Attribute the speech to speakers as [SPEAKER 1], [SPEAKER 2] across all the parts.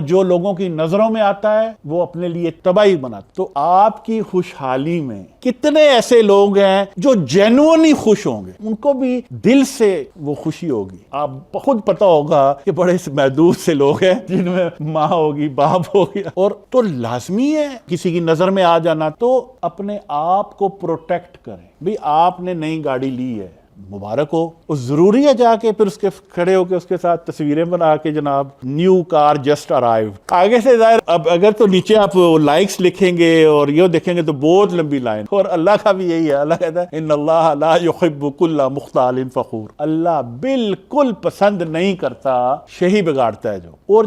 [SPEAKER 1] جو لوگوں کی نظروں میں آتا ہے وہ اپنے لیے تباہی بناتا ہے۔ تو آپ کی خوشحالی میں کتنے ایسے لوگ ہیں جو جینوئنلی خوش ہوں گے، ان کو بھی دل سے وہ خوشی ہوگی۔ آپ خود پتا ہوگا کہ بڑے محدود سے لوگ ہیں جن میں ماں ہوگی، باپ ہوگی، اور تو لازمی ہے کسی کی نظر میں آ جانا۔ تو اپنے آپ کو پروٹیکٹ کریں۔ بھی آپ نے نئی گاڑی لی ہے، مبارک ہو، وہ ضروری ہے جا کے پھر اس کے کھڑے ہو کے اس کے ساتھ تصویریں بنا کے جناب نیو کار جسٹ ارائیو آگے سے ظاہر اب اگر تو نیچے آپ لائکس لکھیں گے اور یہ دیکھیں گے تو بہت لمبی لائن، اور اللہ کا بھی یہی ہے، اللہ کہتا ہے ان اللہ لا يحب كل مختال فخور، اللہ بالکل پسند نہیں کرتا شہی بگاڑتا ہے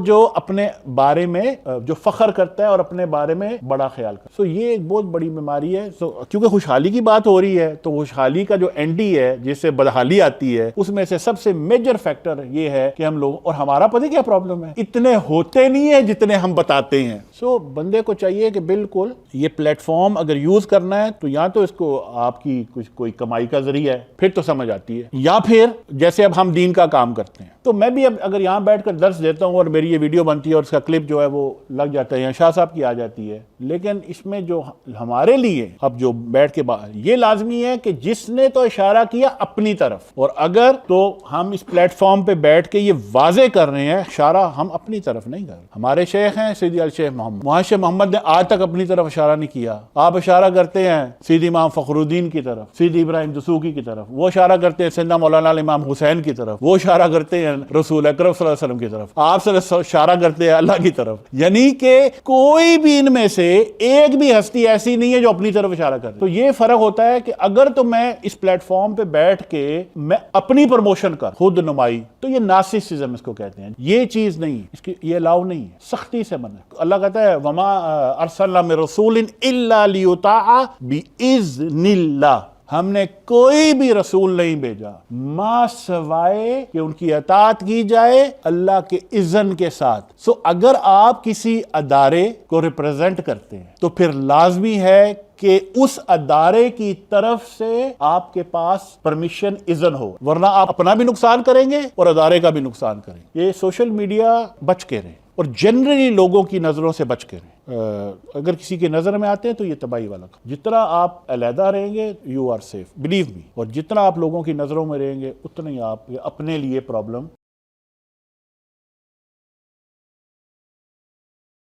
[SPEAKER 1] جو اپنے بارے میں جو فخر کرتا ہے اور اپنے بارے میں بڑا خیال کرتا ہے۔ سو یہ ایک بہت بڑی بیماری ہے۔ سو کیونکہ خوشحالی کی بات ہو رہی ہے تو خوشحالی کا جو اینڈی ہے جس سے بدحالی آتی ہے، اس میں سے سب سے میجر فیکٹر یہ ہے کہ ہم لوگ، اور ہمارا پتہ کیا پرابلم ہے، اتنے ہوتے نہیں ہیں جتنے ہم بتاتے ہیں۔ سو بندے کو چاہیے کہ بالکل یہ پلیٹ فارم اگر یوز کرنا ہے تو یا تو اس کو آپ کی کچھ کوئی کمائی کا ذریعہ ہے، پھر تو سمجھ آتی ہے، یا پھر جیسے اب ہم دین کا کام کرتے ہیں تو میں بھی اب اگر یہاں بیٹھ کر درس دیتا ہوں اور میری یہ ویڈیو بنتی ہے اور اس کا کلپ جو ہے وہ لگ جاتا ہے یا شاہ صاحب کی آ جاتی ہے، لیکن اس میں جو ہمارے لیے اب جو بیٹھ کے یہ لازمی ہے کہ جس نے تو اشارہ کیا اپنی طرف، اور اگر تو ہم اس پلیٹ فارم پہ بیٹھ کے یہ واضح کر رہے ہیں اشارہ ہم اپنی طرف نہیں کر رہے۔ ہمارے شیخ ہیں سیدی الشیخ محمد، محمد محمد نے آج تک اپنی طرف اشارہ نہیں کیا۔ آپ اشارہ کرتے ہیں سیدی امام فخر الدین کی طرف، سیدی ابراہیم دسوقی کی طرف، وہ اشارہ کرتے ہیں سیدنا مولانا امام حسین کی طرف، وہ اشارہ کرتے ہیں رسول اکرم صلی اللہ علیہ وسلم کی طرف، آپ صلی اللہ اشارہ کرتے ہیں اللہ کی طرف، یعنی کہ کوئی بھی ان میں سے ایک بھی ہستی ایسی نہیں ہے جو اپنی طرف اشارہ کرے۔ تو یہ فرق ہوتا ہے کہ اگر تو میں اس پلیٹ فارم پہ بیٹھ کے میں اپنی پروموشن کر، خود نمائی، تو یہ نارسسزم اس کو کہتے ہیں، یہ چیز نہیں، اس کی یہ الاؤ نہیں ہے، سختی سے منع۔ اللہ کہتا ہے وما ارسلنا من رسول الا لیطاع باذن اللہ، ہم نے کوئی بھی رسول نہیں بھیجا ما سوائے کہ ان کی اطاعت کی جائے اللہ کے اذن کے ساتھ۔ سو اگر آپ کسی ادارے کو ریپرزینٹ کرتے ہیں تو پھر لازمی ہے کہ اس ادارے کی طرف سے آپ کے پاس پرمیشن اذن ہو، ورنہ آپ اپنا بھی نقصان کریں گے اور ادارے کا بھی نقصان کریں گے۔ یہ سوشل میڈیا بچ کے رہیں اور جنرلی لوگوں کی نظروں سے بچ کے رہیں۔ اگر کسی کی نظر میں آتے ہیں تو یہ تباہی والا کام۔ جتنا آپ علیحدہ رہیں گے you are safe, believe me, اور جتنا آپ لوگوں کی نظروں میں رہیں گے اتنا ہی آپ اپنے لیے پرابلم